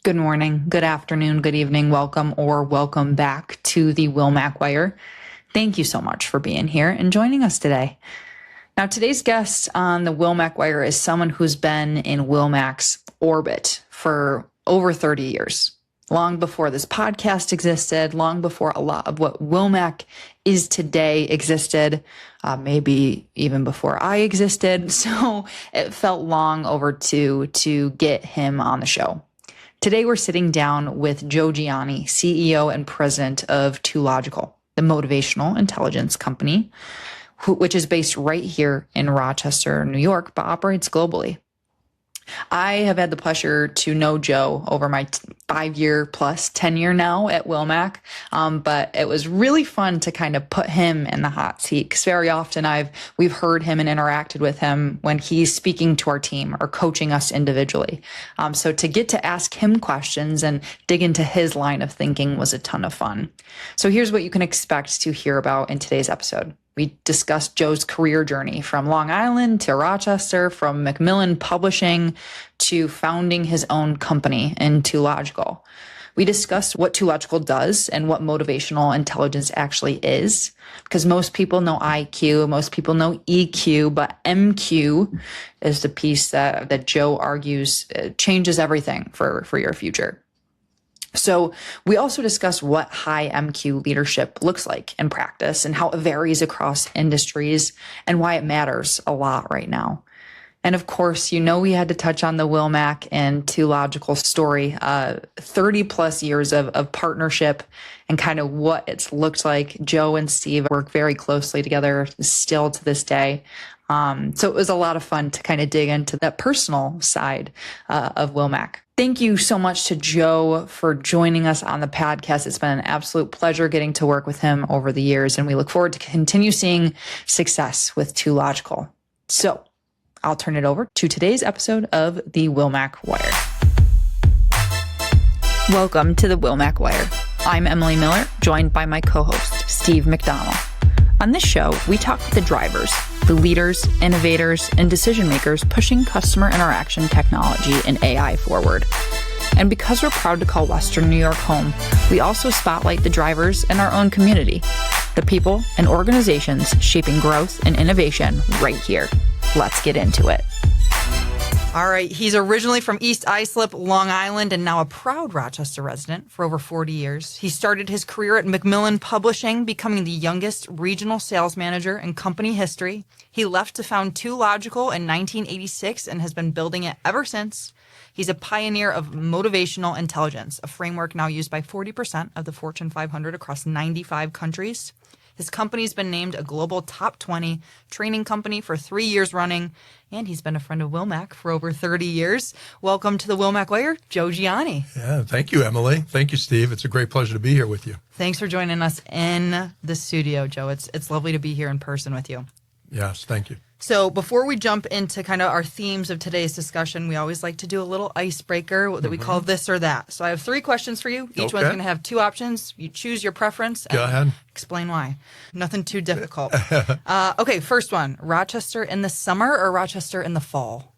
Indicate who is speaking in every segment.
Speaker 1: Good morning, good afternoon, good evening, welcome back to the Wilmac Wire. Thank you so much for being here and joining us today. Now, today's guest on the Wilmac Wire is someone who's been in Wilmac's orbit for over 30 years, long before this podcast existed, long before a lot of what Wilmac is today existed, maybe even before I existed. So it felt long overdue to get him on the show. Today, we're sitting down with Joe Gianni, CEO and president of 2Logical, the motivational intelligence company, which is based right here in Rochester, New York, but operates globally. I have had the pleasure to know Joe over my 5-year plus tenure now at Wilmac, but it was really fun to kind of put him in the hot seat because very often we've heard him and interacted with him when he's speaking to our team or coaching us individually. So to get to ask him questions and dig into his line of thinking was a ton of fun. So here's what you can expect to hear about in today's episode. We discussed Joe's career journey from Long Island to Rochester, from McMillan Publishing to founding his own company in 2Logical. We discussed what 2Logical does and what motivational intelligence actually is, because most people know IQ, most people know EQ, but MQ is the piece that Joe argues changes everything for your future. So we also discuss what high MQ leadership looks like in practice and how it varies across industries and why it matters a lot right now. And of course, we had to touch on the Wilmac and 2Logical story, 30 plus years of partnership and kind of what it's looked like. Joe and Steve work very closely together still to this day. So it was a lot of fun to kind of dig into that personal side of Wilmac. Thank you so much to Joe for joining us on the podcast. It's been an absolute pleasure getting to work with him over the years, and we look forward to continue seeing success with 2Logical. So I'll turn it over to today's episode of the Wilmac Wire. Welcome to the Wilmac Wire. I'm Emily Miller, joined by my co-host, Steve McDonnell. On this show, we talk with the drivers, the leaders, innovators, and decision makers pushing customer interaction technology and AI forward. And because we're proud to call Western New York home, we also spotlight the drivers in our own community, the people and organizations shaping growth and innovation right here. Let's get into it. All right. He's originally from East Islip, Long Island, and now a proud Rochester resident for over 40 years. He started his career at McMillan Publishing, becoming the youngest regional sales manager in company history. He left to found 2Logical in 1986 and has been building it ever since. He's a pioneer of motivational intelligence, a framework now used by 40% of the Fortune 500 across 95 countries. His company's been named a global top 20 training company for 3 years running, and he's been a friend of Wilmac for over 30 years. Welcome to the Wilmac Wire, Joe Gianni.
Speaker 2: Yeah, thank you, Emily. Thank you, Steve. It's a great pleasure to be here with you.
Speaker 1: Thanks for joining us in the studio, Joe. It's lovely to be here in person with you.
Speaker 2: Yes, thank you.
Speaker 1: So before we jump into kind of our themes of today's discussion, we always like to do a little icebreaker that we call this or that. So I have 3 questions for you. Each one's going to have 2 options. You choose your preference.
Speaker 2: Go ahead.
Speaker 1: Explain why. Nothing too difficult. Okay, first one. Rochester in the summer or Rochester in the fall?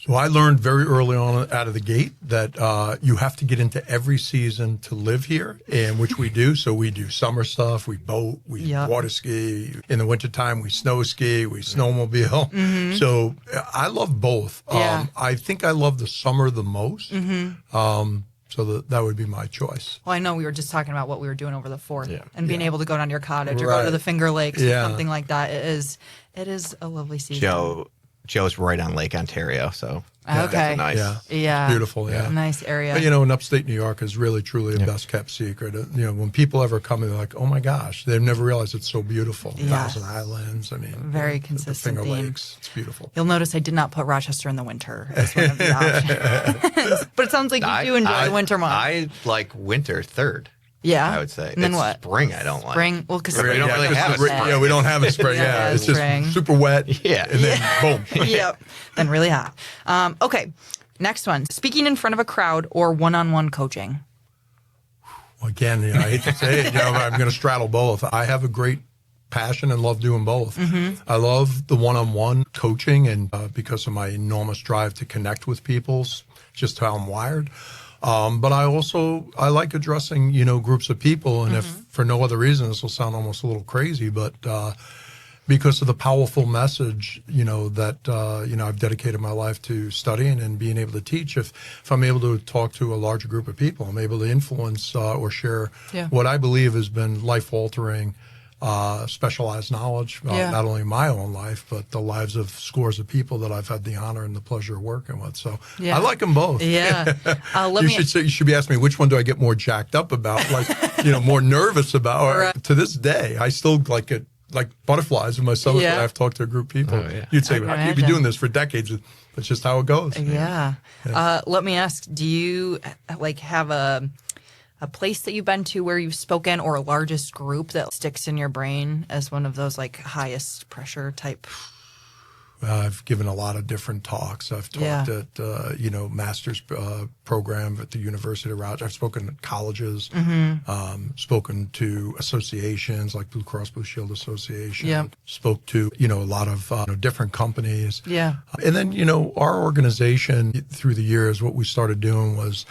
Speaker 2: So I learned very early on out of the gate that you have to get into every season to live here, and which we do. So we do summer stuff, we boat, we water ski. In the wintertime, we snow ski, we snowmobile. Mm-hmm. So I love both.
Speaker 1: Yeah.
Speaker 2: I think I love the summer the most. Mm-hmm. So that would be my choice.
Speaker 1: Well, I know we were just talking about what we were doing over the 4th and being able to go down to your cottage or go to the Finger Lakes or something like that. It is a lovely season.
Speaker 3: Joe's right on Lake Ontario, so
Speaker 1: okay,
Speaker 3: nice.
Speaker 1: Yeah,
Speaker 2: it's beautiful. Yeah,
Speaker 1: nice area.
Speaker 2: But, in upstate New York is really truly a best kept secret. When people ever come in, they're like, "Oh my gosh," they've never realized it's so beautiful.
Speaker 1: Yes.
Speaker 2: Thousand Islands. I mean,
Speaker 1: very consistent.
Speaker 2: The Finger
Speaker 1: theme.
Speaker 2: Lakes. It's beautiful.
Speaker 1: You'll notice I did not put Rochester in the winter as one of the options, but it sounds like you do enjoy the winter months.
Speaker 3: I like winter third.
Speaker 1: Yeah,
Speaker 3: I would say.
Speaker 1: And then
Speaker 3: it's
Speaker 1: what?
Speaker 3: Spring, I don't like.
Speaker 1: Spring, well, because
Speaker 3: we don't really have a spring.
Speaker 2: Yeah, we don't have a spring. Yeah, it's
Speaker 1: spring.
Speaker 2: just super wet.
Speaker 3: Yeah,
Speaker 2: and then boom.
Speaker 1: Yep, then really hot. Okay, next one: speaking in front of a crowd or one-on-one coaching.
Speaker 2: Well, again, I hate to say it, I'm going to straddle both. I have a great passion and love doing both. Mm-hmm. I love the one-on-one coaching, and because of my enormous drive to connect with people, just how I'm wired. But I like addressing, groups of people. And if for no other reason, this will sound almost a little crazy, but because of the powerful message, that, I've dedicated my life to studying and being able to teach. If I'm able to talk to a larger group of people, I'm able to influence or share what I believe has been life-altering, specialized knowledge, not only in my own life, but the lives of scores of people that I've had the honor and the pleasure of working with. So I like them both.
Speaker 1: Yeah.
Speaker 2: You should be asking me, which one do I get more jacked up about, more nervous about?
Speaker 1: Right.
Speaker 2: To this day, I still like it. Like butterflies in my stomach when I've talked to a group of people.
Speaker 3: Oh, yeah.
Speaker 2: You'd say, how can you be doing this for decades? That's just how it goes.
Speaker 1: Yeah. Let me ask, do you have a place that you've been to where you've spoken, or a largest group that sticks in your brain as one of those highest pressure type?
Speaker 2: I've given a lot of different talks. I've talked at, master's program at the University of Rochester. I've spoken at colleges, spoken to associations like Blue Cross Blue Shield Association, spoke to, a lot of different companies. Yeah. And then, our organization through the years, what we started doing was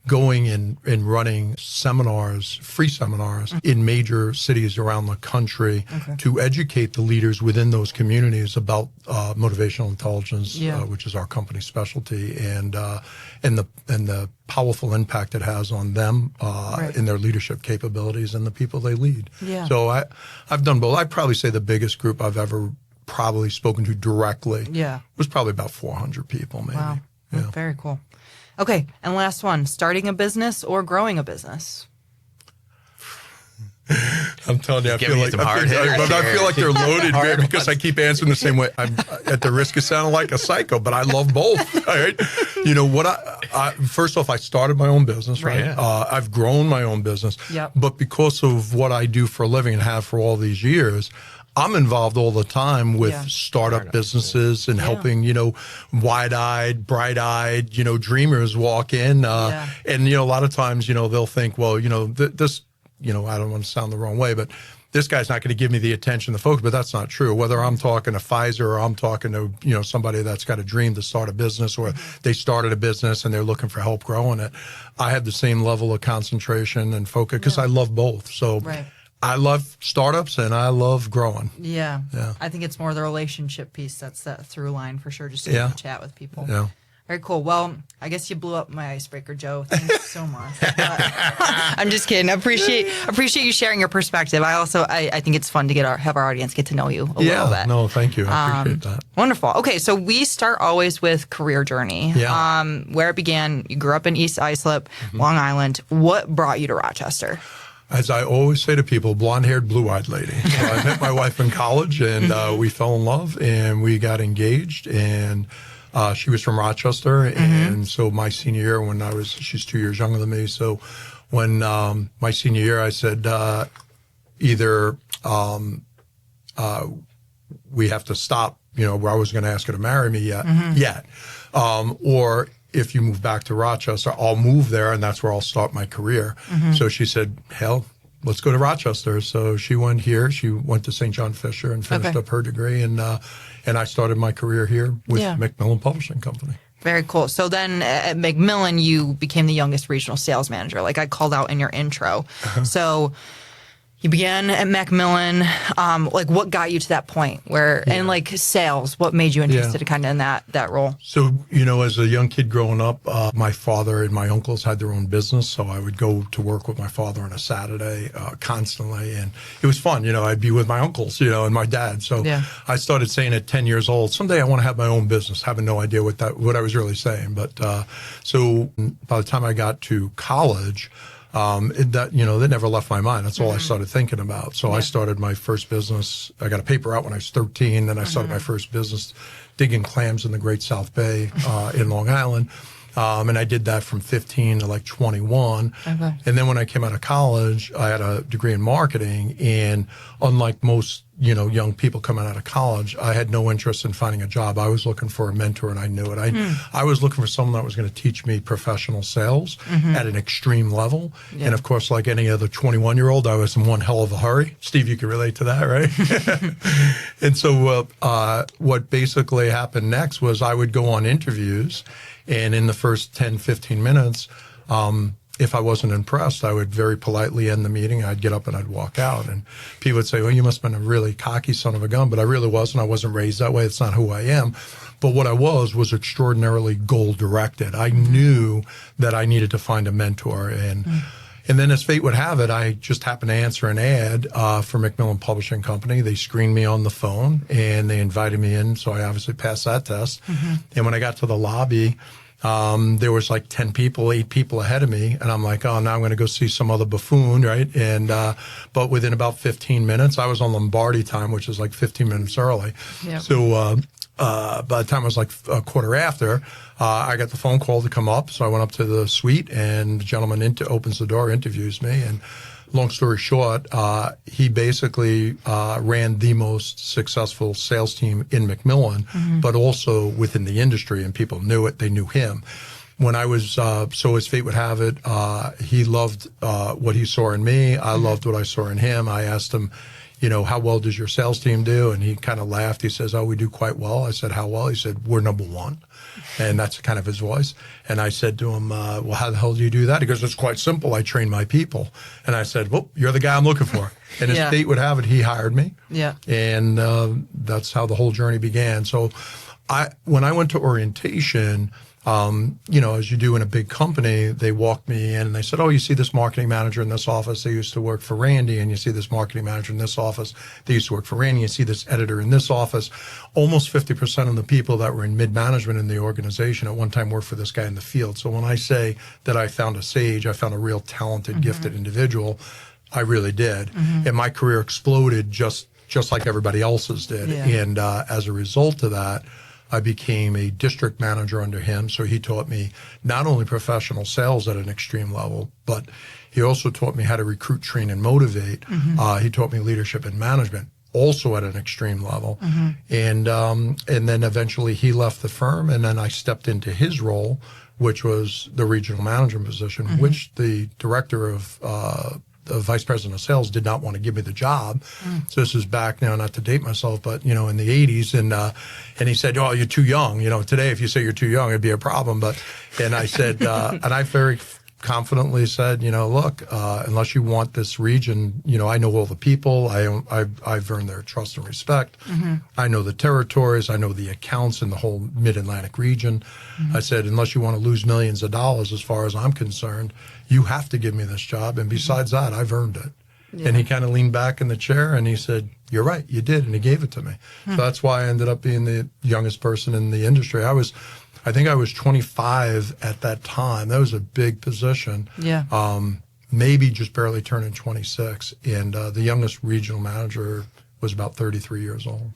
Speaker 2: going and running seminars, free seminars in major cities around the country to educate the leaders within those communities about motivational intelligence, which is our company specialty, and the powerful impact it has on them in their leadership capabilities and the people they lead. Yeah. So I've done both. I'd probably say the biggest group I've ever probably spoken to directly was probably about 400 people, maybe.
Speaker 1: Wow. Yeah. Very cool. Okay, and last one, starting a business or growing a business?
Speaker 2: I'm telling you, I feel like they're loaded, man, because I keep answering the same way. I'm at the risk of sounding like a psycho, but I love both. Right? First off, I started my own business, right? I've grown my own business, but because of what I do for a living and have for all these years, I'm involved all the time with startup businesses and helping, wide-eyed, bright-eyed, dreamers walk in. And, a lot of times, they'll think, well, this, I don't want to sound the wrong way, but this guy's not going to give me the attention to folks, but that's not true. Whether I'm talking to Pfizer or I'm talking to, somebody that's got a dream to start a business, or they started a business and they're looking for help growing it, I have the same level of concentration and focus because I love both. So I love startups and I love growing. Yeah.
Speaker 1: I think it's more the relationship piece that's that through line for sure, just to chat with people.
Speaker 2: Yeah.
Speaker 1: Very cool. Well, I guess you blew up my icebreaker, Joe. Thanks so much. I'm just kidding. I appreciate you sharing your perspective. I think it's fun to have our audience get to know you a little bit.
Speaker 2: No, thank you. I appreciate that.
Speaker 1: Wonderful. Okay, so we start always with career journey. Yeah. Where it began. You grew up in East Islip, Long Island. What brought you to Rochester?
Speaker 2: As I always say to people, blonde-haired, blue-eyed lady. So I met my wife in college, and we fell in love, and we got engaged, and she was from Rochester, and so my senior year, she's 2 years younger than me, so when my senior year, I said, either we have to stop, where I was going to ask her to marry me yet, or if you move back to Rochester, I'll move there, and that's where I'll start my career. So she said, hell, let's go to Rochester. So she went here. She went to St. John Fisher and finished up her degree, and I started my career here with McMillan Publishing Company.
Speaker 1: Very cool. So then at McMillan, you became the youngest regional sales manager, like I called out in your intro. So you began at McMillan. What got you to that point and sales, what made you interested kind of in that role?
Speaker 2: So, as a young kid growing up, my father and my uncles had their own business. So I would go to work with my father on a Saturday constantly. And it was fun. I'd be with my uncles, and my dad. So I started saying at 10 years old, someday I want to have my own business, having no idea what I was really saying. But so by the time I got to college, that never left my mind. That's all I started thinking about. So I started my first business. I got a paper out when I was 13. Then I started my first business digging clams in the Great South Bay in Long Island. And I did that from 15 to 21. Okay. And then when I came out of college, I had a degree in marketing. And unlike most young people coming out of college, I had no interest in finding a job. I was looking for a mentor, and I knew it. I was looking for someone that was going to teach me professional sales at an extreme level. And of course, like any other 21-year-old, I was in one hell of a hurry. Steve, you can relate to that, right? And so what basically happened next was I would go on interviews, and in the first 10, 15 minutes, if I wasn't impressed, I would very politely end the meeting. I'd get up and I'd walk out. And people would say, well, you must have been a really cocky son of a gun. But I really wasn't. I wasn't raised that way. It's not who I am. But what I was extraordinarily goal-directed. I knew that I needed to find a mentor. And then as fate would have it, I just happened to answer an ad for McMillan Publishing Company. They screened me on the phone, and they invited me in. So I obviously passed that test. And when I got to the lobby, there was like 8 people ahead of me. And I'm like, oh, now I'm going to go see some other buffoon, right? And, but within about 15 minutes, I was on Lombardi time, which is like 15 minutes early. Yep. So, by the time it was like a quarter after, I got the phone call to come up. So I went up to the suite, and the gentleman opens the door, interviews me. And long story short, he basically ran the most successful sales team in McMillan, but also within the industry, and people knew it. They knew him. When I was, so as fate would have it, he loved what he saw in me. I loved what I saw in him. I asked him, how well does your sales team do? And he kind of laughed. He says, oh, we do quite well. I said, how well? He said, we're number one. And that's kind of his voice. And I said to him, well, how the hell do you do that? He goes, it's quite simple. I train my people. And I said, well, you're the guy I'm looking for. And as fate would have it, he hired me. Yeah. And that's how the whole journey began. So when I went to orientation, as you do in a big company, they walked me in and they said, oh, you see this marketing manager in this office. They used to work for Randy. And you see this marketing manager in this office. They used to work for Randy. You see this editor in this office. Almost 50% of the people that were in mid-management in the organization at one time worked for this guy in the field. So when I say that I found a sage, I found a real talented, gifted individual, I really did. And my career exploded just like everybody else's did. Yeah. And as a result of that, I became a district manager under him. So he taught me not only professional sales at an extreme level, but he also taught me how to recruit, train, and motivate. He taught me leadership and management, also at an extreme level. And then eventually he left the firm, and then I stepped into his role, which was the regional management position, which the director of the vice president of sales did not want to give me the job. So this is back now, not to date myself, but, in the 80s. And he said, oh, you're too young. Today, if you say you're too young, it'd be a problem. And I said, and I very confidently said, look, unless you want this region, I know all the people. I've earned their trust and respect. I know the territories. I know the accounts in the whole mid-Atlantic region. I said, unless you want to lose millions of dollars, as far as I'm concerned, you have to give me this job. And besides that, I've earned it. Yeah. And he kind of leaned back in the chair and he said, you're right, you did. And he gave it to me. So that's why I ended up being the youngest person in the industry. I think I was 25 at that time. That was a big position. Yeah. Maybe just barely turning 26. And the youngest regional manager was about 33 years old.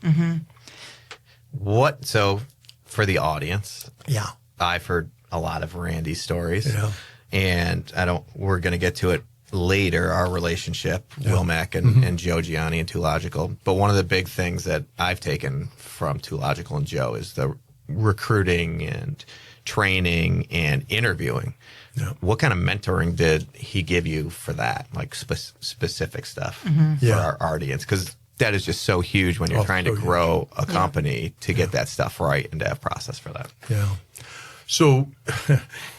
Speaker 3: So for the audience,
Speaker 2: yeah,
Speaker 3: I've heard a lot of Randy's stories.
Speaker 2: Yeah.
Speaker 3: And we're going to get to it later, our relationship, Wilmac and Joe Gianni and Too Logical. But one of the big things that I've taken from Too Logical and Joe is the recruiting and training and interviewing. Yeah. What kind of mentoring did he give you for that, like specific stuff for our audience? Because that is just so huge when you're trying to grow a company to get that stuff right and to have process for that.
Speaker 2: Yeah. So,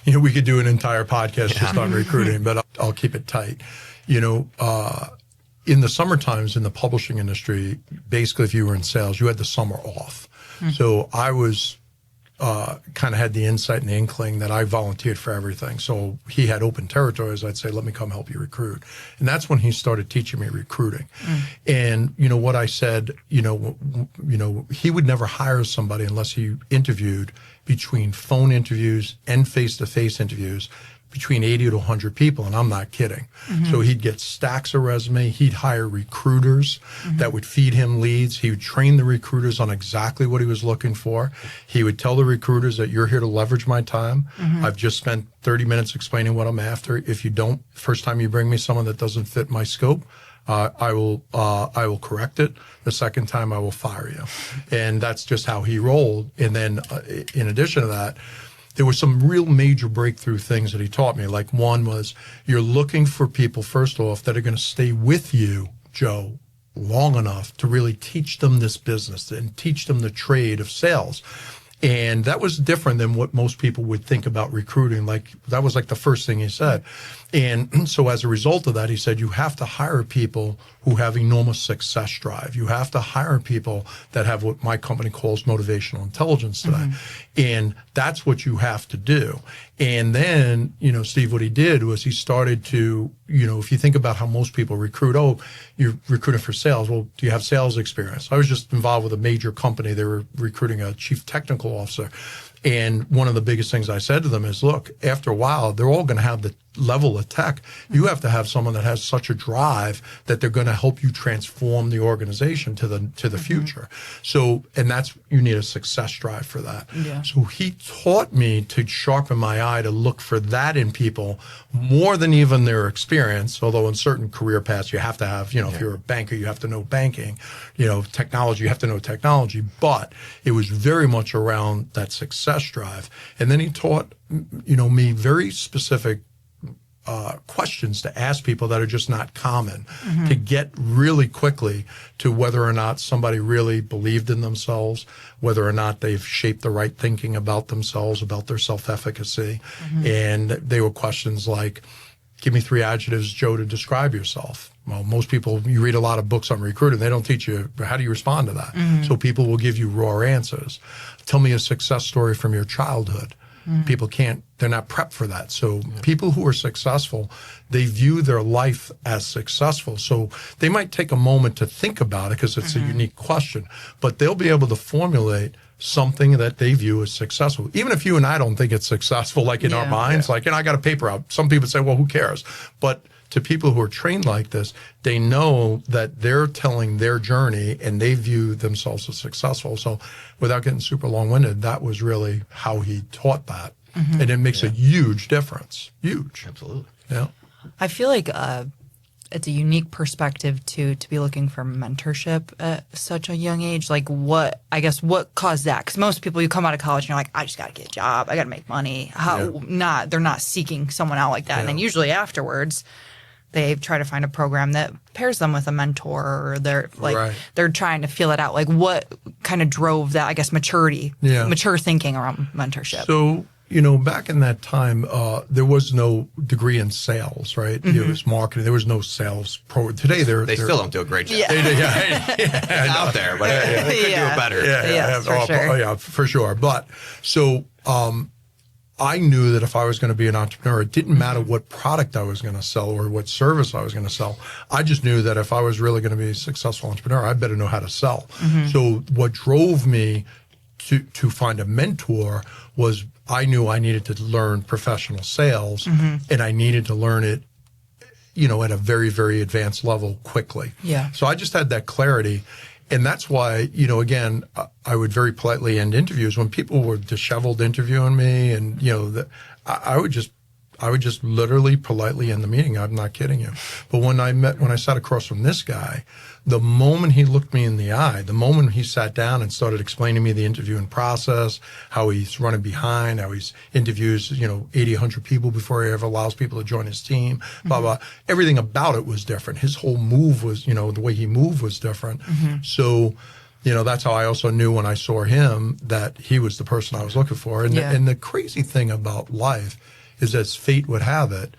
Speaker 2: we could do an entire podcast just on recruiting, but I'll keep it tight. In the summer times in the publishing industry, basically if you were in sales, you had the summer off. So I was kind of had the insight and the inkling that I volunteered for everything. So he had open territories. I'd say, let me come help you recruit. And that's when he started teaching me recruiting. And, what I said, he would never hire somebody unless he interviewed between phone interviews and face-to-face interviews between 80 to 100 people, and I'm not kidding. So he'd get stacks of resume. He'd hire recruiters that would feed him leads. He would train the recruiters on exactly what he was looking for. He would tell the recruiters that you're here to leverage my time. I've just spent 30 minutes explaining what I'm after. If you don't, first time you bring me someone that doesn't fit my scope, I will correct it. The second time I will fire you. And that's just how he rolled. And then in addition to that, there were some real major breakthrough things that he taught me. Like one was, you're looking for people, first off, that are going to stay with you, Joe, long enough to really teach them this business and teach them the trade of sales. And that was different than what most people would think about recruiting. Like, that was like the first thing he said. And so as a result of that, he said, you have to hire people who have enormous success drive. You have to hire people that have what my company calls motivational intelligence today. And that's what you have to do. And then, you know, Steve, what he did was he started to, you know, if you think about how most people recruit, oh, you're recruiting for sales. Well, do you have sales experience? I was just involved with a major company. They were recruiting a chief technical officer. And one of the biggest things I said to them is, look, after a while, they're all going to have the level of tech. You have to have someone that has such a drive that they're going to help you transform the organization to the future. So, and that's, you need a success drive for that.
Speaker 1: Yeah.
Speaker 2: So he taught me to sharpen my eye to look for that in people more than even their experience. Although in certain career paths, you have to have, you know, if you're a banker, you have to know banking, you know, technology, you have to know technology, but it was very much around that success drive. And then he taught, you know, me very specific questions to ask people that are just not common, to get really quickly to whether or not somebody really believed in themselves, whether or not they've shaped the right thinking about themselves, about their self-efficacy. And they were questions like, give me 3 adjectives, Joe, to describe yourself. Well, most people, you read a lot of books on recruiting, they don't teach you how do you respond to that. So people will give you raw answers. Tell me a success story from your childhood. People can't, they're not prepped for that. So people who are successful, they view their life as successful. So they might take a moment to think about it because it's a unique question, but they'll be able to formulate something that they view as successful. Even if you and I don't think it's successful, like in our minds, like, you know, I got a paper out. Some people say, well, who cares? But to people who are trained like this, they know that they're telling their journey and they view themselves as successful. So without getting super long-winded, that was really how he taught that. And it makes a huge difference. Huge.
Speaker 3: Absolutely.
Speaker 2: Yeah.
Speaker 1: I feel like it's a unique perspective to be looking for mentorship at such a young age. Like, what caused that? Because most people, you come out of college and you're like, I just got to get a job. I got to make money. They're not seeking someone out like that. And then usually afterwards, they try to find a program that pairs them with a mentor, or they're trying to feel it out. Like, what kind of drove that, I guess, mature thinking around mentorship?
Speaker 2: So, you know, back in that time, there was no degree in sales, right? It was marketing. There was no sales pro. Today, they
Speaker 3: still don't do a great job.
Speaker 2: It's
Speaker 3: out there, but they could do it better.
Speaker 2: For sure. But so I knew that if I was going to be an entrepreneur, it didn't matter what product I was going to sell or what service I was going to sell. I just knew that if I was really going to be a successful entrepreneur, I better know how to sell. So what drove me to find a mentor was I knew I needed to learn professional sales, and I needed to learn it, you know, at a very, very advanced level quickly. So I just had that clarity. And that's why, you know, again, I would very politely end interviews when people were disheveled interviewing me, and, you know, I would just literally politely end the meeting. I'm not kidding you. But when I sat across from this guy, the moment he looked me in the eye, the moment he sat down and started explaining to me the interviewing process, how he's running behind, how he's interviews, you know, 80, 100 people before he ever allows people to join his team, blah, blah. Everything about it was different. His whole move was, you know, the way he moved was different. So, you know, that's how I also knew when I saw him that he was the person I was looking for. And the crazy thing about life is, as fate would have it,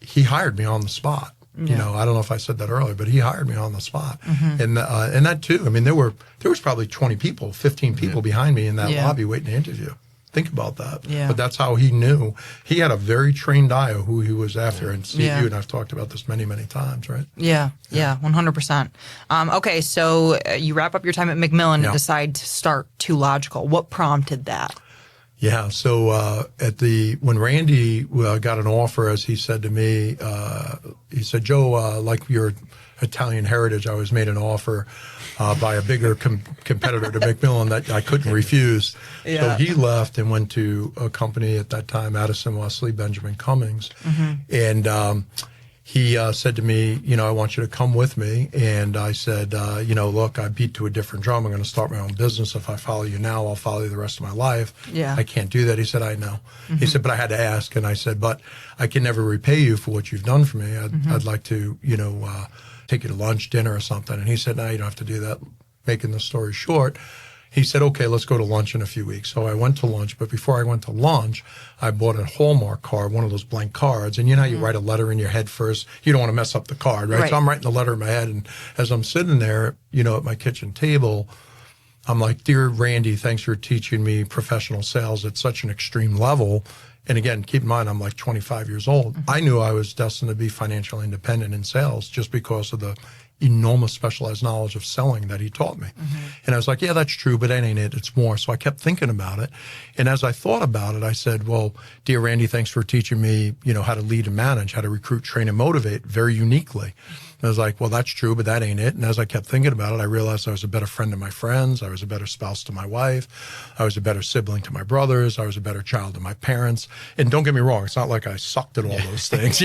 Speaker 2: he hired me on the spot. You know, I don't know if I said that earlier, but he hired me on the spot. And that too, I mean, there was probably 20 people, 15 people behind me in that lobby waiting to interview. Think about that. But that's how he knew. He had a very trained eye of who he was after. And Steve, you and I've talked about this many, many times, right? Yeah,
Speaker 1: 100%. Okay, so you wrap up your time at McMillan and decide to start Too Logical. What prompted that?
Speaker 2: Yeah. So when Randy got an offer, as he said to me, he said, Joe, like your Italian heritage, I was made an offer by a bigger competitor to McMillan that I couldn't refuse. So he left and went to a company at that time, Addison Wesley, Benjamin Cummings. And he said to me, I want you to come with me. And I said, look, I beat to a different drum. I'm going to start my own business. If I follow you now, I'll follow you the rest of my life.
Speaker 1: Yeah.
Speaker 2: I can't do that. He said, I know. He said, but I had to ask. And I said, but I can never repay you for what you've done for me. I'd like to, take you to lunch, dinner or something. And he said, no, you don't have to do that. Making the story short, he said, okay, let's go to lunch in a few weeks. So I went to lunch, but before I went to lunch, I bought a Hallmark card, one of those blank cards. And you know how you write a letter in your head first? You don't want to mess up the card, right? So I'm writing the letter in my head. And as I'm sitting there, at my kitchen table, I'm like, dear Randy, thanks for teaching me professional sales at such an extreme level. And again, keep in mind, I'm like 25 years old. I knew I was destined to be financially independent in sales just because of the enormous specialized knowledge of selling that he taught me. And I was like, yeah, that's true, but that ain't it. It's more. So I kept thinking about it. And as I thought about it, I said, well, dear Randy, thanks for teaching me, how to lead and manage, how to recruit, train, and motivate very uniquely. And I was like, well, that's true, but that ain't it. And as I kept thinking about it, I realized I was a better friend to my friends. I was a better spouse to my wife. I was a better sibling to my brothers. I was a better child to my parents. And don't get me wrong, it's not like I sucked at all those things.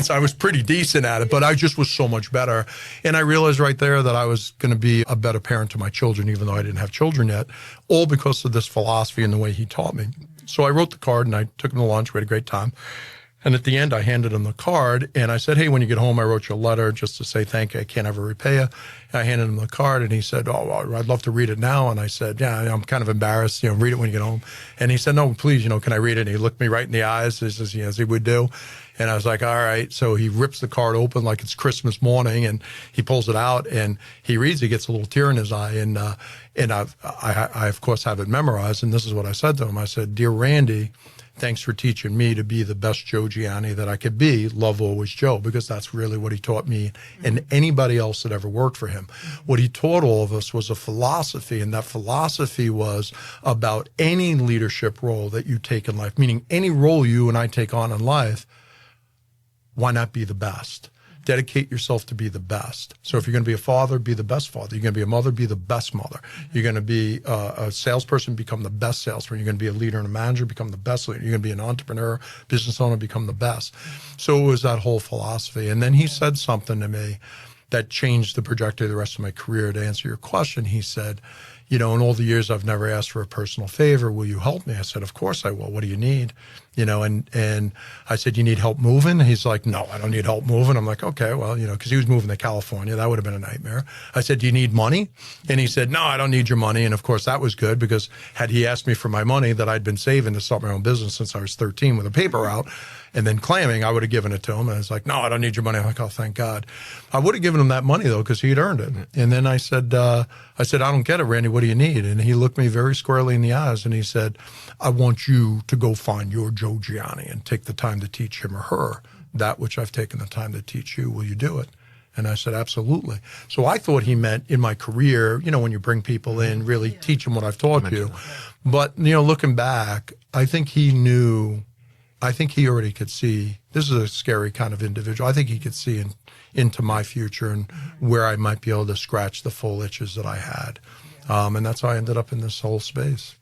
Speaker 2: I was pretty decent at it, but I just was so much better. And I realized right there that I was going to be a better parent to my children, even though I didn't have children yet, all because of this philosophy and the way he taught me. So I wrote the card and I took him to lunch. We had a great time. And at the end, I handed him the card and I said, hey, when you get home, I wrote you a letter just to say thank you. I can't ever repay you. And I handed him the card and he said, oh, well, I'd love to read it now. And I said, yeah, I'm kind of embarrassed, read it when you get home. And he said, no, please, can I read it? And he looked me right in the eyes as he would do. And I was like, all right. So he rips the card open like it's Christmas morning and he pulls it out and he reads, he gets a little tear in his eye. And I of course have it memorized. And this is what I said to him. I said, dear Randy, thanks for teaching me to be the best Joe Gianni that I could be. Love always Joe, because that's really what he taught me and anybody else that ever worked for him. What he taught all of us was a philosophy, and that philosophy was about any leadership role that you take in life, meaning any role you and I take on in life, why not be the best? Dedicate yourself to be the best. So if you're going to be a father, be the best father. You're going to be a mother, be the best mother. You're going to be a salesperson, become the best salesperson. You're going to be a leader and a manager, become the best leader. You're going to be an entrepreneur, business owner, become the best. So it was that whole philosophy. And then he said something to me that changed the trajectory of the rest of my career. To answer your question, he said, in all the years I've never asked for a personal favor. Will you help me? I said, of course I will. What do you need? And I said, you need help moving? He's like, no, I don't need help moving. I'm like, okay, well, because he was moving to California. That would have been a nightmare. I said, do you need money? And he said, no, I don't need your money. And of course that was good, because had he asked me for my money that I'd been saving to start my own business since I was 13 with a paper route and then claiming, I would have given it to him. And I was like, no, I don't need your money. I'm like, oh, thank God. I would have given him that money though, because he'd earned it. And then I said, I don't get it, Randy. What do you need? And he looked me very squarely in the eyes and he said, I want you to go find your Joe Gianni and take the time to teach him or her that which I've taken the time to teach you. Will you do it? And I said, absolutely. So I thought he meant in my career, when you bring people in, really teach them what I've taught you. But, looking back, I think he knew, I think he already could see, this is a scary kind of individual. I think he could see into my future and where I might be able to scratch the full itches that I had. And that's how I ended up in this whole space.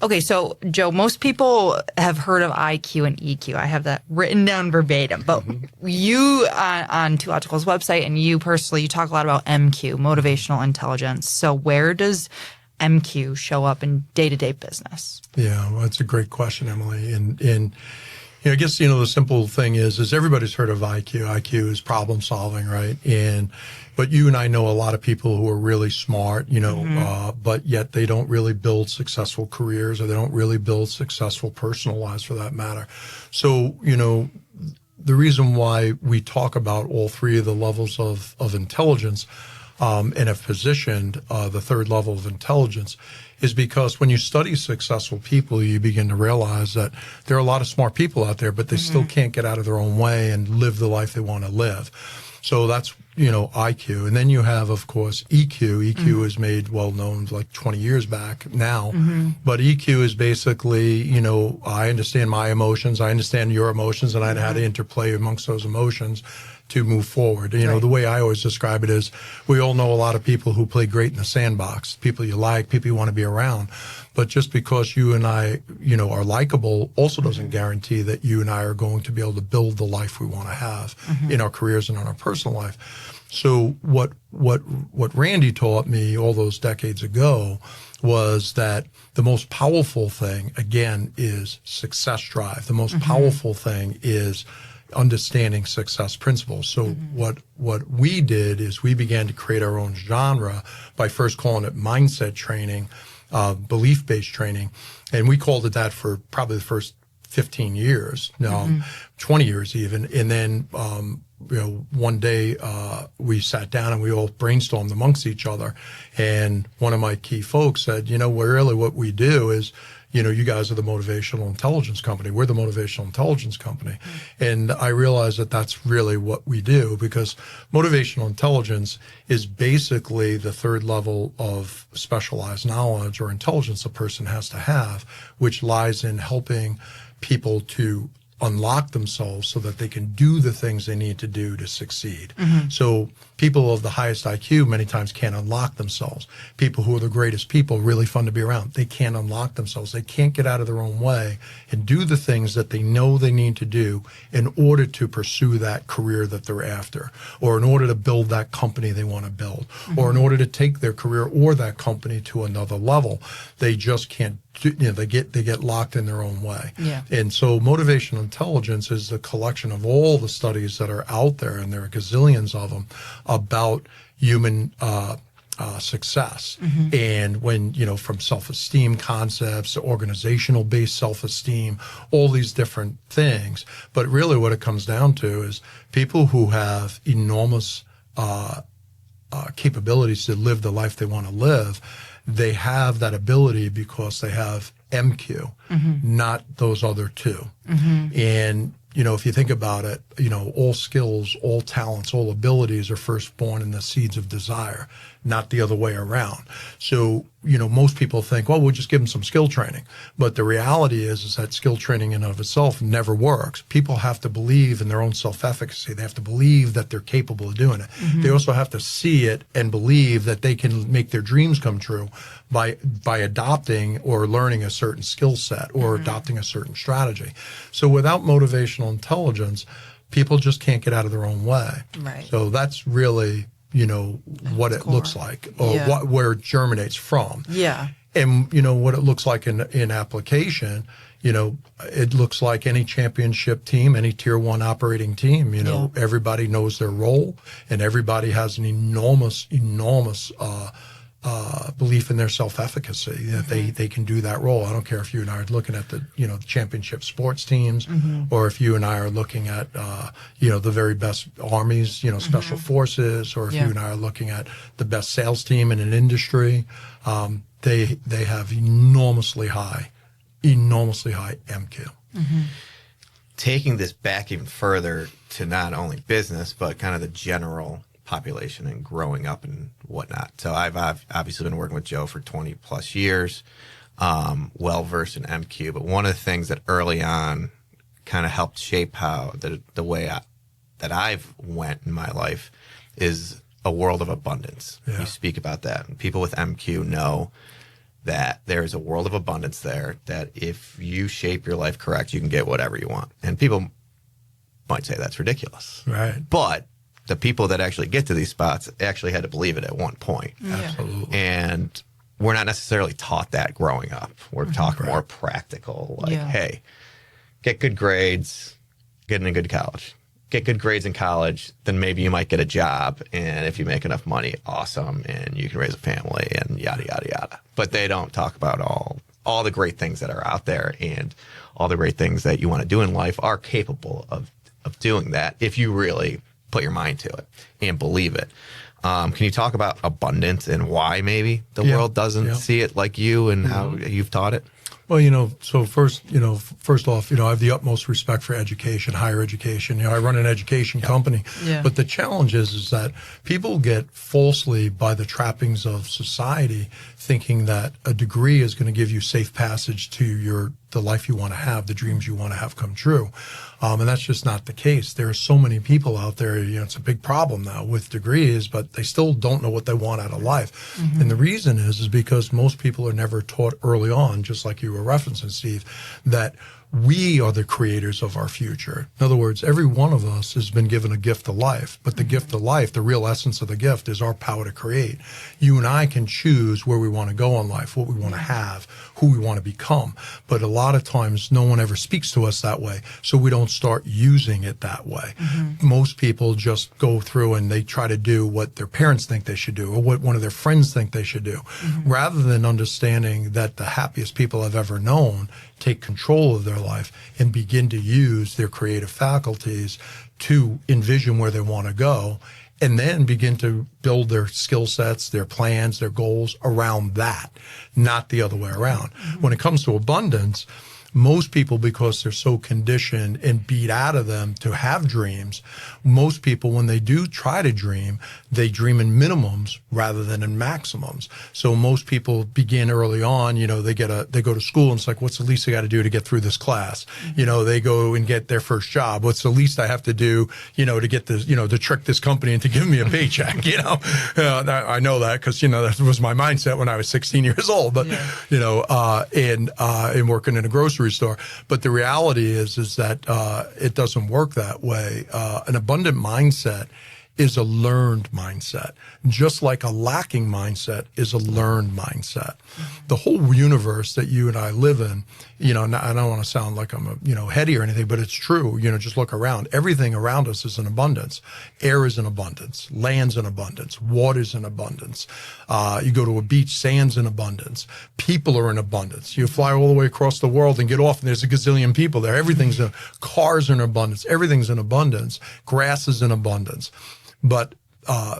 Speaker 1: Okay, so Joe, most people have heard of IQ and EQ. I have that written down verbatim. But you on Two Logical's website and you personally, you talk a lot about MQ, Motivational Intelligence. So where does MQ show up in day-to-day business?
Speaker 2: Yeah, well, that's a great question, Emily. And I guess, the simple thing is everybody's heard of IQ. IQ is problem solving, right? But you and I know a lot of people who are really smart, but yet they don't really build successful careers, or they don't really build successful personal lives for that matter. So, the reason why we talk about all three of the levels of intelligence, and have positioned the third level of intelligence, is because when you study successful people, you begin to realize that there are a lot of smart people out there, but they still can't get out of their own way and live the life they want to live. So that's, IQ. And then you have, of course, EQ. EQ is made well known like 20 years back now. But EQ is basically, I understand my emotions, I understand your emotions, and I know how to interplay amongst those emotions to move forward. You know, the way I always describe it is we all know a lot of people who play great in the sandbox, people you like, people you want to be around. But just because you and I, you know, are likable also doesn't guarantee that you and I are going to be able to build the life we want to have in our careers and in our personal life. So what Randy taught me all those decades ago was that the most powerful thing, again, is success drive. The most powerful thing is understanding success principles. So what we did is we began to create our own genre by first calling it mindset training, belief-based training. And we called it that for probably the first 15 years, 20 years even. And then, you know, one day we sat down and we all brainstormed amongst each other. And one of my key folks said, you know, really what we do is, you know, you guys are the Motivational Intelligence Company. We're the Motivational Intelligence Company. And I realized that that's really what we do, because motivational intelligence is basically the third level of specialized knowledge or intelligence a person has to have, which lies in helping people to unlock themselves so that they can do the things they need to do to succeed. So people of the highest IQ many times can't unlock themselves. People who are the greatest people, really fun to be around, they can't unlock themselves. They can't get out of their own way and do the things that they know they need to do in order to pursue that career that they're after, or in order to build that company they want to build, or in order to take their career or that company to another level. They just can't, you know, they get locked in their own way. And so motivational intelligence is the collection of all the studies that are out there, and there are gazillions of them, about human success. And when, you know, from self-esteem concepts to organizational based self-esteem, all these different things. But really what it comes down to is people who have enormous capabilities to live the life they want to live, they have that ability because they have MQ, not those other two. And, you know, if you think about it, you know, all skills, all talents, all abilities are first born in the seeds of desire, not the other way around. So, you know, most people think, well, we'll just give them some skill training. But the reality is that skill training in and of itself never works. People have to believe in their own self-efficacy. They have to believe that they're capable of doing it. They also have to see it and believe that they can make their dreams come true by adopting or learning a certain skill set or adopting a certain strategy. So without motivational intelligence, people just can't get out of their own way. So that's really, you know, what it looks like, or where it germinates from. And, you know, what it looks like in application, you know, it looks like any championship team, any tier one operating team, you know, everybody knows their role, and everybody has an enormous belief in their self-efficacy, that they can do that role. I don't care if you and I are looking at the, you know, championship sports teams, or if you and I are looking at, you know, the very best armies, you know, special forces, or if you and I are looking at the best sales team in an industry, they have enormously high MQ.
Speaker 3: Taking this back even further to not only business, but kind of the general population and growing up and whatnot. So I've obviously been working with Joe for 20 plus years, well versed in MQ. But one of the things that early on kind of helped shape how the way that I've went in my life is a world of abundance. You speak about that, and people with MQ know that there is a world of abundance there, that if you shape your life correct, you can get whatever you want. And people might say that's ridiculous. But the people that actually get to these spots actually had to believe it at one point.
Speaker 2: Absolutely.
Speaker 3: And we're not necessarily taught that growing up. We're taught more practical, like, hey, get good grades, get in a good college. Get good grades in college, then maybe you might get a job. And if you make enough money, awesome. And you can raise a family and yada, yada, yada. But they don't talk about all the great things that are out there, and all the great things that you want to do in life are capable of doing that if you really put your mind to it and believe it. Can you talk about abundance and why maybe the world doesn't see it like you, and how you've taught it?
Speaker 2: Well, you know, so first off, you know, I have the utmost respect for education, higher education. You know, I run an education company. But the challenge is that people get falsely, by the trappings of society, thinking that a degree is going to give you safe passage to the life you want to have, the dreams you want to have come true. And that's just not the case. There are so many people out there, it's a big problem now with degrees, but they still don't know what they want out of life. And the reason is because most people are never taught early on, just like you were referencing, Steve, that we are the creators of our future. In other words, every one of us has been given a gift of life, but the gift of life, the real essence of the gift, is our power to create. You and I can choose where we want to go in life, what we want to have, who we want to become. But a lot of times, no one ever speaks to us that way, so we don't start using it that way. Most people just go through and they try to do what their parents think they should do or what one of their friends think they should do, rather than understanding that the happiest people I've ever known take control of their life and begin to use their creative faculties to envision where they want to go, and then begin to build their skill sets, their plans, their goals around that, not the other way around. When it comes to abundance, most people, because they're so conditioned and beat out of them to have dreams, most people, when they do try to dream, they dream in minimums rather than in maximums. So most people begin early on, they go to school and it's like, what's the least I got to do to get through this class? They go and get their first job. What's the least I have to do, to get this, to trick this company into giving me a paycheck, I know that because, that was my mindset when I was 16 years old, but, and working in a grocery store. But the reality is that it doesn't work that way. An abundant mindset is a learned mindset, just like a lacking mindset is a learned mindset. The whole universe that you and I live in, I don't want to sound like I'm heady or anything, but it's true. Just look around. Everything around us is in abundance. Air is in abundance. Land's in abundance. Water's in abundance. You go to a beach, sand's in abundance. People are in abundance. You fly all the way across the world and get off, and there's a gazillion people there. Everything's cars are in abundance. Everything's in abundance. Grass is in abundance. But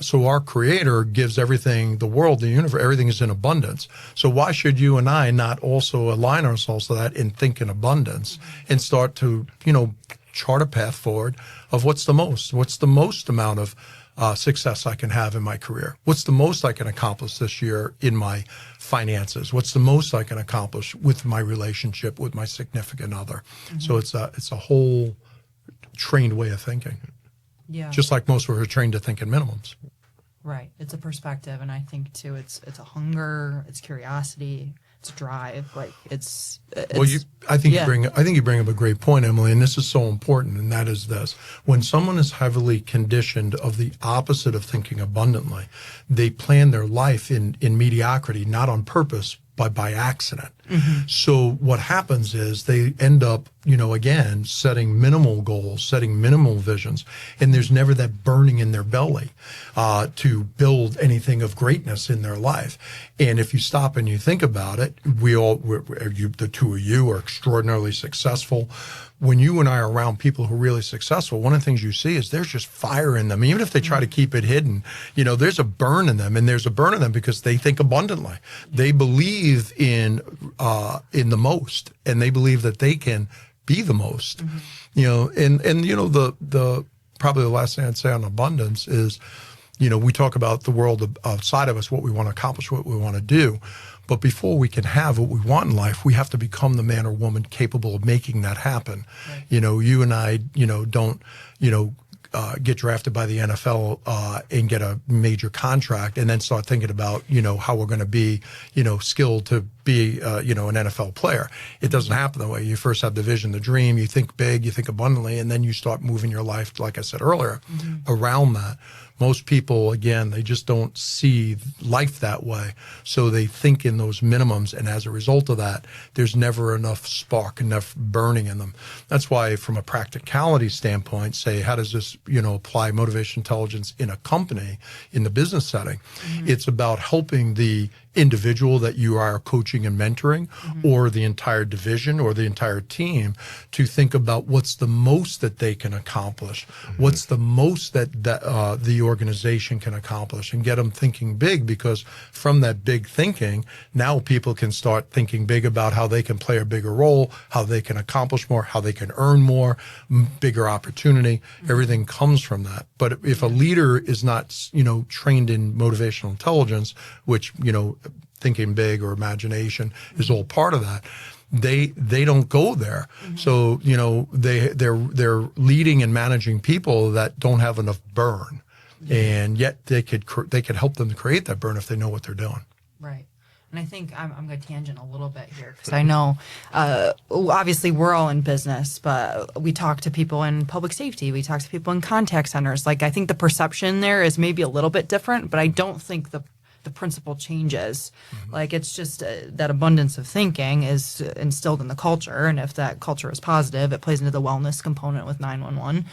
Speaker 2: so our Creator gives everything, the world, the universe, everything is in abundance. So why should you and I not also align ourselves to that and think in abundance and start to, chart a path forward of what's the most amount of success I can have in my career? What's the most I can accomplish this year in my finances? What's the most I can accomplish with my relationship with my significant other? So it's a whole trained way of thinking.
Speaker 1: Yeah.
Speaker 2: Just like most of us are trained to think in minimums.
Speaker 1: Right. It's a perspective. And I think too, it's a hunger, it's curiosity, it's drive. Like
Speaker 2: I think you bring up a great point, Emily, and this is so important. And that is this: when someone is heavily conditioned of the opposite of thinking abundantly, they plan their life in mediocrity, not on purpose, but by accident. So what happens is they end up, again, setting minimal goals, setting minimal visions, and there's never that burning in their belly to build anything of greatness in their life. And if you stop and you think about it, the two of you are extraordinarily successful. When you and I are around people who are really successful, one of the things you see is there's just fire in them. Even if they try to keep it hidden, there's a burn in them, and there's a burn in them because they think abundantly. They believe in the most, and they believe that they can be the most. The probably the last thing I'd say on abundance is, we talk about the world outside of us, what we want to accomplish, what we want to do. But before we can have what we want in life, we have to become the man or woman capable of making that happen. Right. You and I, don't, get drafted by the NFL and get a major contract and then start thinking about, how we're going to be, skilled to be, an NFL player. It doesn't happen that way. You first have the vision, the dream, you think big, you think abundantly, and then you start moving your life, like I said earlier, around that. Most people, again, they just don't see life that way. So they think in those minimums. And as a result of that, there's never enough spark, enough burning in them. That's why from a practicality standpoint, say, how does this, apply motivational intelligence in a company, in the business setting? It's about helping the individual that you are coaching and mentoring, or the entire division or the entire team, to think about what's the most that they can accomplish, what's the most that the organization can accomplish, and get them thinking big, because from that big thinking, now people can start thinking big about how they can play a bigger role, how they can accomplish more, how they can earn more, bigger opportunity. Everything comes from that. But if a leader is not, trained in motivational intelligence, which, thinking big or imagination is all part of that, they don't go there. So, you know, they're leading and managing people that don't have enough burn. And yet they could help them to create that burn if they know what they're doing.
Speaker 1: Right. And I think I'm going to tangent a little bit here because I know, obviously, we're all in business, but we talk to people in public safety. We talk to people in contact centers. Like, I think the perception there is maybe a little bit different, but I don't think the principle changes. Like, it's just that abundance of thinking is instilled in the culture. And if that culture is positive, it plays into the wellness component with 911.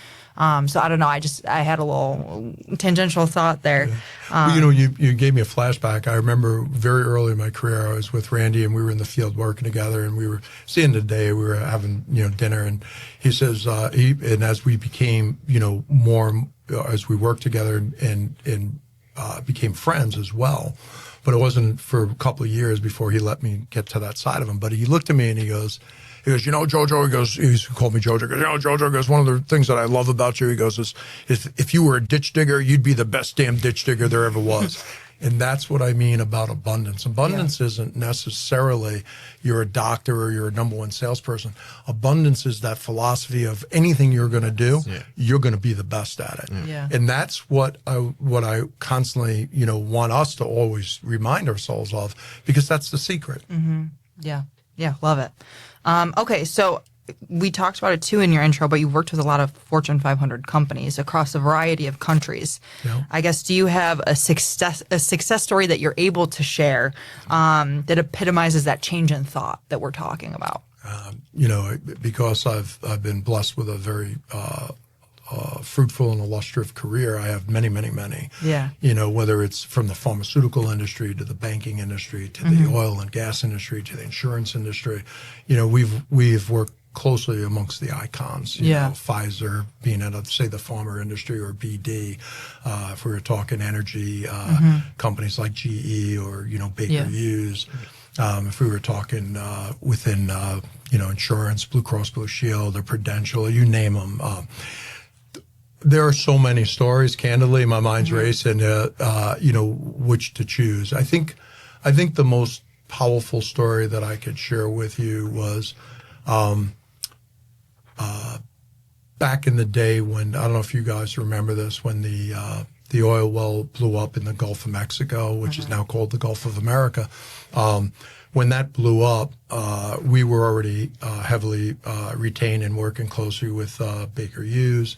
Speaker 1: So I don't know. I had a little tangential thought there.
Speaker 2: Well, you know, you gave me a flashback. I remember very early in my career, I was with Randy and we were in the field working together, and it's the end of the day, we were having, you know, dinner, and he says, and as we became, you know, more, as we worked together and became friends as well. But it wasn't for a couple of years before he let me get to that side of him. But he looked at me and he goes, you know, Jojo, he goes, he used to call me Jojo. He goes, you know, Jojo, he goes, one of the things that I love about you, he goes, is if you were a ditch digger, you'd be the best damn ditch digger there ever was. And that's what I mean about abundance. Abundance isn't necessarily you're a doctor or you're a number one salesperson. Abundance is that philosophy of anything you're going to do, you're going to be the best at it.
Speaker 1: Yeah.
Speaker 2: And that's what I constantly, you know, want us to always remind ourselves of, because that's the secret.
Speaker 1: Yeah. Yeah. Love it. Okay. So we talked about it too in your intro, but you've worked with a lot of Fortune 500 companies across a variety of countries. Yeah. I guess, do you have a success story that you're able to share that epitomizes that change in thought that we're talking about?
Speaker 2: You know, because I've been blessed with a very fruitful and illustrious career, I have many.
Speaker 1: Yeah.
Speaker 2: You know, whether it's from the pharmaceutical industry to the banking industry to the oil and gas industry to the insurance industry. You know, we've worked closely amongst the icons, you know, Pfizer being in, say, the pharma industry, or BD, if we were talking energy, companies like GE or, you know, Baker Hughes. If we were talking within, you know, insurance, Blue Cross Blue Shield or Prudential, you name them. There are so many stories, candidly, my mind's racing, you know, which to choose. I think the most powerful story that I could share with you was back in the day when, I don't know if you guys remember this, when the oil well blew up in the Gulf of Mexico, which is now called the Gulf of America. When that blew up, we were already heavily retained and working closely with Baker Hughes.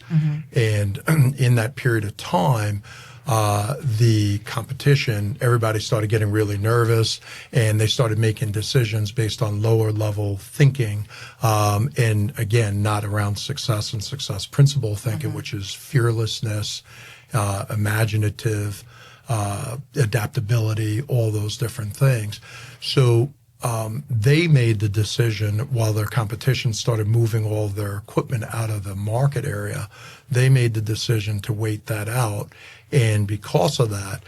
Speaker 2: And in that period of time, the competition, everybody started getting really nervous, and they started making decisions based on lower level thinking. And again, not around success and success principle thinking, which is fearlessness, imaginative, adaptability, all those different things. So they made the decision, while their competition started moving all of their equipment out of the market area, they made the decision to wait that out. And because of that,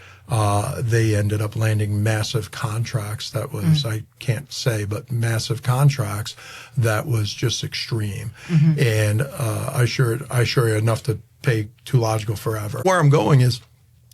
Speaker 2: they ended up landing massive contracts that was, I can't say, but massive contracts that was just extreme. And I assure you enough to pay Too Logical forever. Where I'm going is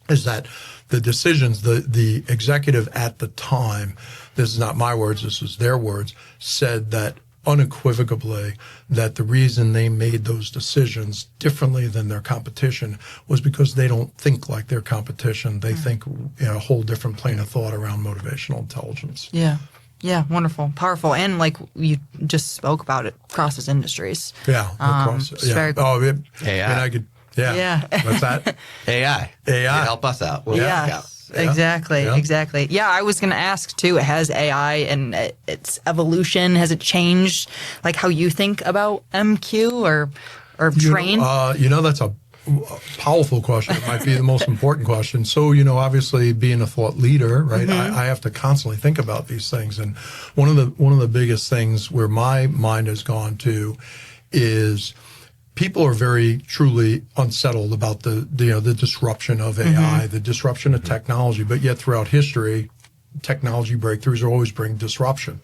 Speaker 2: that the decisions, the executive at the time, this is not my words, this is their words, said that unequivocally that the reason they made those decisions differently than their competition was because they don't think like their competition. They think in a whole different plane of thought around motivational intelligence.
Speaker 1: Yeah. Yeah, wonderful, powerful, and like you just spoke about, it crosses industries.
Speaker 2: Yeah, across.
Speaker 1: It's very cool.
Speaker 3: AI.
Speaker 2: And I could. Yeah. What's that?
Speaker 3: AI.
Speaker 2: AI.
Speaker 3: Help us out. We'll
Speaker 1: Exactly. Yeah, I was going to ask too, has AI and its evolution, has it changed like how you think about MQ or train?
Speaker 2: You know, that's a powerful question. It might be the most important question. So, you know, obviously being a thought leader, right, I have to constantly think about these things. And one of the biggest things where my mind has gone to is people are very truly unsettled about the disruption of AI, the disruption of technology, but yet throughout history, technology breakthroughs always bring disruption.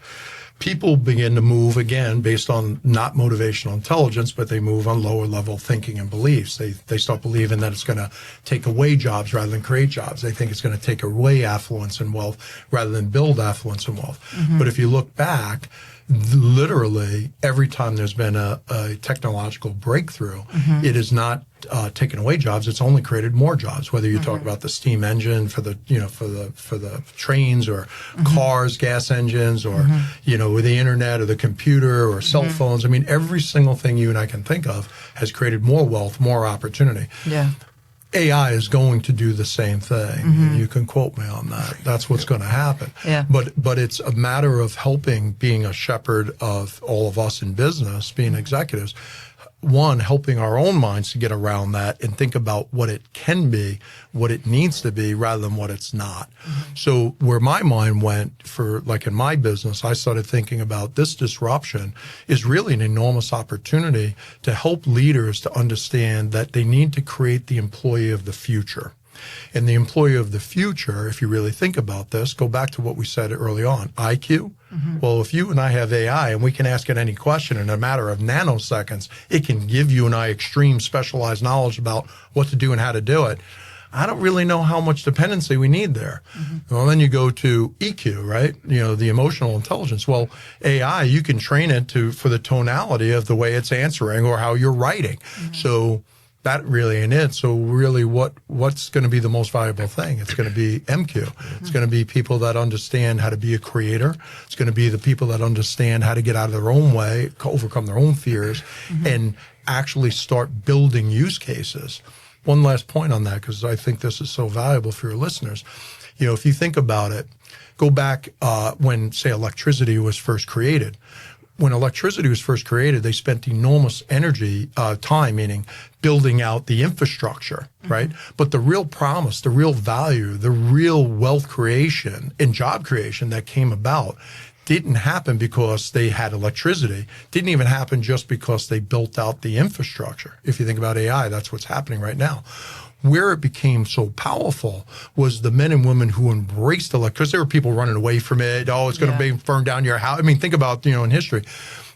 Speaker 2: People begin to move again based on not motivational intelligence, but they move on lower level thinking and beliefs. They start believing that it's going to take away jobs rather than create jobs. They think it's going to take away affluence and wealth rather than build affluence and wealth. But if you look back, literally every time there's been a technological breakthrough, it has not taken away jobs. It's only created more jobs. Whether you talk about the steam engine for the for the trains, or cars, gas engines, or with the internet or the computer or cell phones. I mean, every single thing you and I can think of has created more wealth, more opportunity.
Speaker 1: Yeah.
Speaker 2: AI is going to do the same thing. You can quote me on that. That's what's going to happen.
Speaker 1: Yeah.
Speaker 2: But it's a matter of helping, being a shepherd of all of us in business, being executives. One, helping our own minds to get around that and think about what it can be, what it needs to be, rather than what it's not. So where my mind went for, like in my business, I started thinking about this disruption is really an enormous opportunity to help leaders to understand that they need to create the employee of the future. And the employee of the future, if you really think about this, go back to what we said early on, IQ. Well, if you and I have AI and we can ask it any question in a matter of nanoseconds, it can give you and I extreme specialized knowledge about what to do and how to do it. I don't really know how much dependency we need there. Well, then you go to EQ, right? The emotional intelligence. Well, AI, you can train it for the tonality of the way it's answering or how you're writing. So that really ain't it. So really what's going to be the most valuable thing? It's going to be MQ. It's going to be people that understand how to be a creator. It's going to be the people that understand how to get out of their own way, overcome their own fears, and actually start building use cases. One last point on that, because I think this is so valuable for your listeners. If you think about it, go back when, say, electricity was first created. When electricity was first created, they spent enormous energy, time, meaning building out the infrastructure, right? But the real promise, the real value, the real wealth creation and job creation that came about didn't happen because they had electricity. Didn't even happen just because they built out the infrastructure. If you think about AI, that's what's happening right now. Where it became so powerful was the men and women who embraced electricity. There were people running away from it. Oh, it's going to burn down your house. I mean, think about, in history.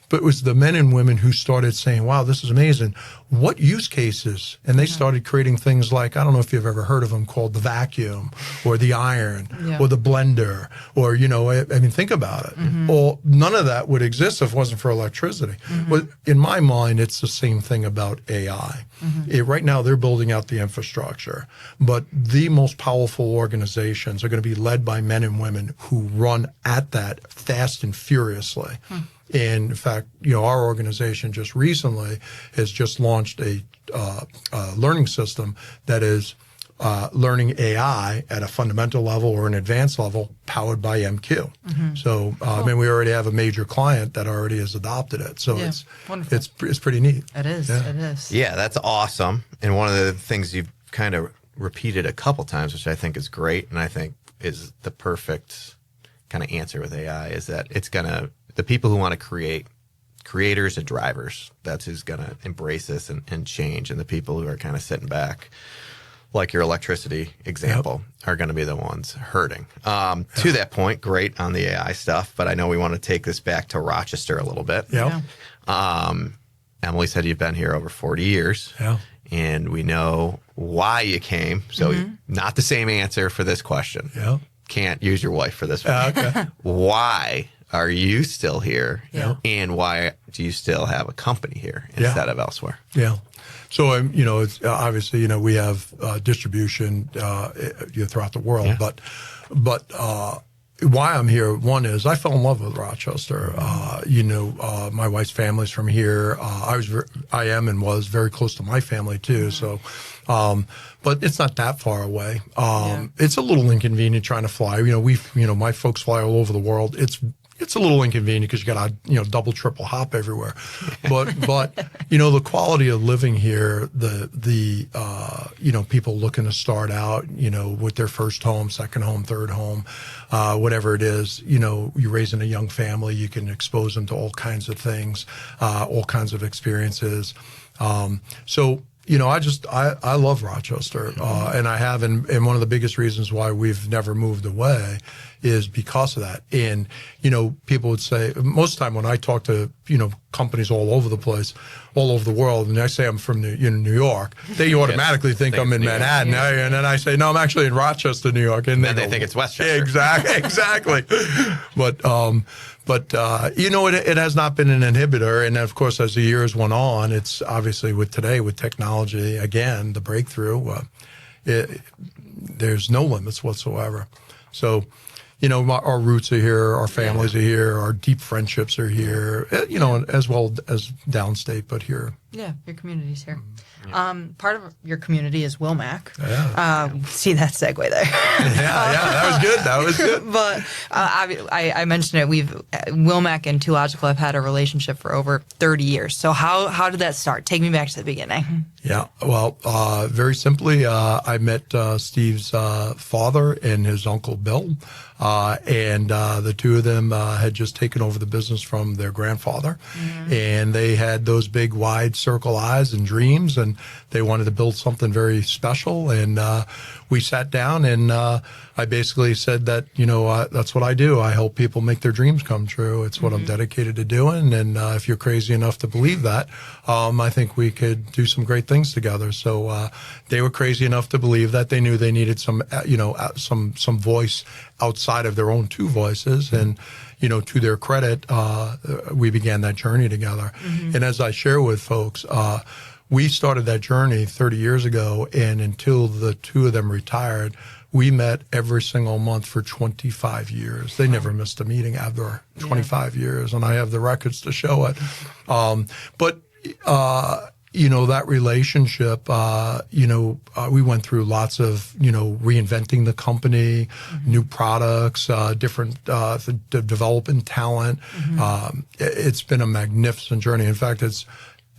Speaker 2: But it was the men and women who started saying, wow, this is amazing. What use cases? And they started creating things like, I don't know if you've ever heard of them, called the vacuum or the iron or the blender, or, I mean, think about it. Well, none of that would exist if it wasn't for electricity. But in my mind, it's the same thing about AI. Right now, they're building out the infrastructure, but the most powerful organizations are going to be led by men and women who run at that fast and furiously. And in fact, our organization just recently has just launched a learning system that is learning AI at a fundamental level or an advanced level powered by MQ. So, I mean, we already have a major client that already has adopted it. So it's wonderful. It's pretty neat.
Speaker 1: It is.
Speaker 2: Yeah.
Speaker 1: It is.
Speaker 3: Yeah, that's awesome. And one of the things you've kind of repeated a couple times, which I think is great, and I think is the perfect kind of answer with AI, is that it's going to, the people who want to create, creators and drivers, that's who's going to embrace this and change. And the people who are kind of sitting back, like your electricity example, are going to be the ones hurting. To that point, great on the AI stuff, but I know we want to take this back to Rochester a little bit. Emily said you've been here over 40 years. And we know why you came. So not the same answer for this question. Can't use your wife for this one.
Speaker 2: Okay.
Speaker 3: Why are you still here? And why do you still have a company here instead of elsewhere?
Speaker 2: So, it's obviously, we have distribution throughout the world, but why I'm here, one is I fell in love with Rochester. My wife's family's from here. I am and was very close to my family too. So, but it's not that far away. It's a little inconvenient trying to fly. My folks fly all over the world. It's a little inconvenient because you got to, double, triple hop everywhere. But the quality of living here, the people looking to start out, with their first home, second home, third home, whatever it is, you're raising a young family, you can expose them to all kinds of things, all kinds of experiences. I love Rochester, and I have, and one of the biggest reasons why we've never moved away is because of that. And, people would say, most of the time when I talk to, companies all over the place, all over the world, and I say I'm from New York, they automatically think I'm in Manhattan. And then I say, no, I'm actually in Rochester, New York. And
Speaker 3: then they think it's Westchester.
Speaker 2: Exactly. But But, it has not been an inhibitor. And of course, as the years went on, it's obviously with technology, again, the breakthrough, there's no limits whatsoever. So, our roots are here, our families are here, our deep friendships are here, as well as downstate, but here.
Speaker 1: Yeah, your community's here. Part of your community is Wilmac.
Speaker 2: Yeah.
Speaker 1: See that segue there.
Speaker 2: That was good.
Speaker 1: But I mentioned it. Wilmac and Too Logical have had a relationship for over 30 years. So how did that start? Take me back to the beginning.
Speaker 2: Yeah, well, very simply, I met Steve's father and his uncle Bill, and the two of them had just taken over the business from their grandfather, and they had those big, wide circle eyes and dreams, and they wanted to build something very special, and we sat down, and I basically said that, that's what I do. I help people make their dreams come true. It's what I'm dedicated to doing, and if you're crazy enough to believe that, I think we could do some great things together. So they were crazy enough to believe that. They knew they needed some voice outside of their own two voices, and to their credit, we began that journey together. And as I share with folks, we started that journey 30 years ago, and until the two of them retired, we met every single month for 25 years. They never missed a meeting ever, 25 years, and I have the records to show it. But that relationship, we went through lots of, reinventing the company, new products, different developing talent. It's been a magnificent journey. In fact, it's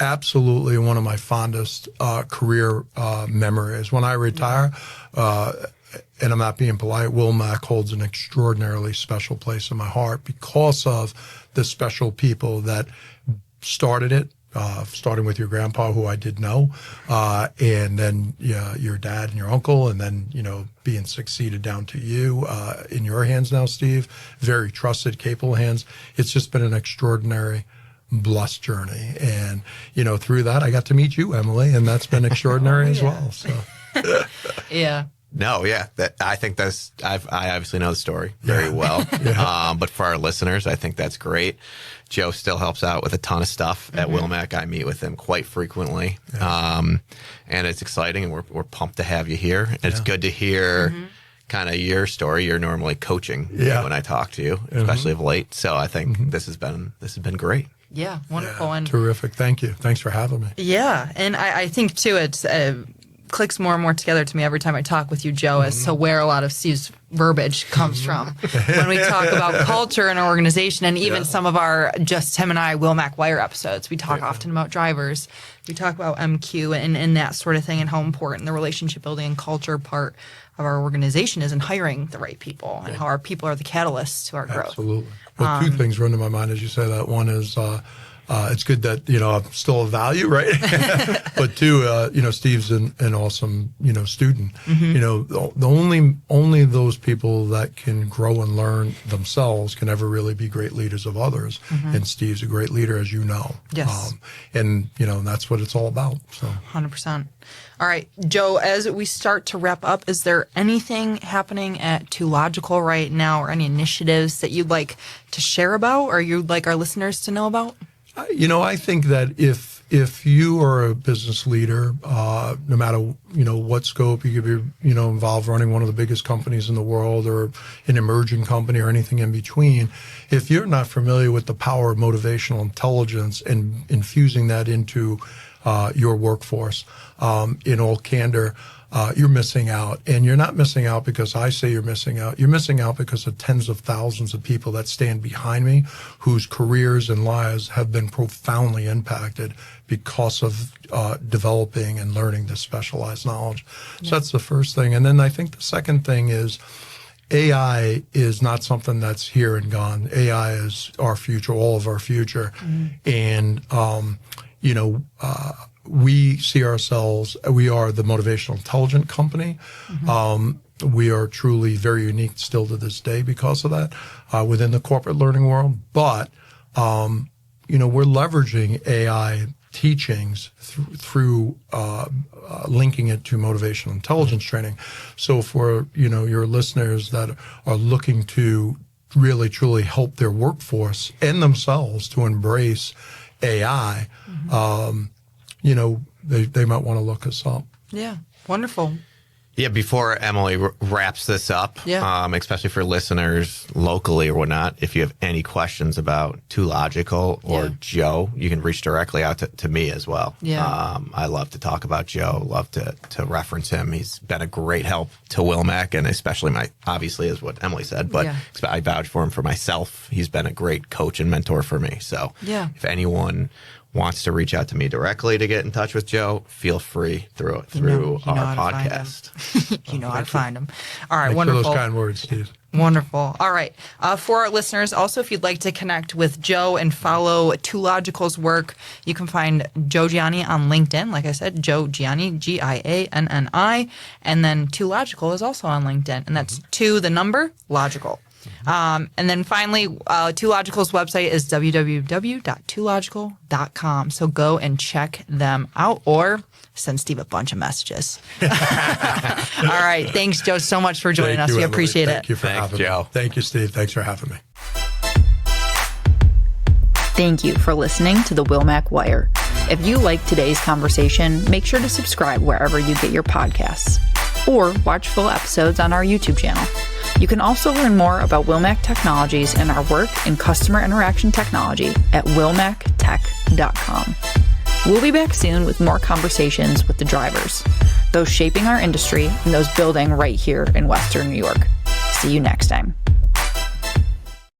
Speaker 2: absolutely one of my fondest career memories. When I retire, and I'm not being polite, Wilmac holds an extraordinarily special place in my heart because of the special people that started it, starting with your grandpa, who I did know, and then your dad and your uncle, and then, being succeeded down to you in your hands now, Steve. Very trusted, capable hands. It's just been an extraordinary, blessed journey. And, through that, I got to meet you, Emily, and that's been extraordinary as well. So.
Speaker 1: Yeah.
Speaker 3: No, yeah, I think I obviously know the story very well. But for our listeners, I think that's great. Joe still helps out with a ton of stuff at Wilmac. I meet with him quite frequently. And it's exciting, and we're pumped to have you here. And it's good to hear kind of your story. You're normally coaching when I talk to you, especially of late. So I think this has been great.
Speaker 1: Yeah, wonderful. And
Speaker 2: terrific. Thank you. Thanks for having me.
Speaker 1: Yeah, and I think too, it's clicks more and more together to me every time I talk with you, Joe, as to where a lot of Steve's verbiage comes from. When we talk about culture in our organization, and even some of our just him and I Wilmac Wire episodes, we talk often about drivers. We talk about MQ and that sort of thing, and how important the relationship building and culture part of our organization is in hiring the right people, and how our people are the catalysts to our growth.
Speaker 2: Absolutely. Well, two things run to my mind as you say that. One is it's good that, I'm still of value, right? But two, Steve's an awesome, student. The only those people that can grow and learn themselves can ever really be great leaders of others. And Steve's a great leader, as you know.
Speaker 1: Yes.
Speaker 2: And that's what it's all about. So
Speaker 1: 100%. All right, Joe, as we start to wrap up, is there anything happening at Too Logical right now, or any initiatives that you'd like to share about, or you'd like our listeners to know about?
Speaker 2: I think that if you are a business leader, no matter, what scope, you could be, involved running one of the biggest companies in the world, or an emerging company, or anything in between. If you're not familiar with the power of motivational intelligence and infusing that into your workforce, in all candor, you're missing out. And you're not missing out because I say you're missing out. You're missing out because of tens of thousands of people that stand behind me, whose careers and lives have been profoundly impacted because of developing and learning this specialized knowledge. So that's the first thing. And then I think the second thing is AI is not something that's here and gone. AI is our future, all of our future. And, we see ourselves, we are the motivational intelligent company. We are truly very unique still to this day because of that within the corporate learning world. But, we're leveraging AI teachings through linking it to motivational intelligence training. So for, your listeners that are looking to really truly help their workforce and themselves to embrace AI, they might want to look us up.
Speaker 1: Yeah. Wonderful.
Speaker 3: Yeah, before Emily wraps this up, especially for listeners locally or whatnot, if you have any questions about Too Logical or Joe, you can reach directly out to me as well.
Speaker 1: Yeah.
Speaker 3: I love to talk about Joe, love to reference him. He's been a great help to Wilmac, and especially obviously is what Emily said, but I vouch for him for myself. He's been a great coach and mentor for me. So if anyone wants to reach out to me directly to get in touch with Joe, feel free through our podcast.
Speaker 1: You know how to find him. All right,
Speaker 2: Thanks
Speaker 1: wonderful.
Speaker 2: for those kind words, Steve.
Speaker 1: Wonderful. All right. For our listeners, also, if you'd like to connect with Joe and follow Too Logical's work, you can find Joe Gianni on LinkedIn. Like I said, Joe Gianni, Gianni. And then Too Logical is also on LinkedIn. And that's logical. And then finally, Too Logical's website is www.toological.com. So go and check them out or send Steve a bunch of messages. All right. Thanks, Joe, so much for joining us. We appreciate it.
Speaker 2: Thank you for having me. Thank you, Steve. Thanks for having me.
Speaker 1: Thank you for listening to the Wilmac Wire. If you like today's conversation, make sure to subscribe wherever you get your podcasts or watch full episodes on our YouTube channel. You can also learn more about Wilmac Technologies and our work in customer interaction technology at wilmactech.com. We'll be back soon with more conversations with the drivers, those shaping our industry and those building right here in Western New York. See you next time.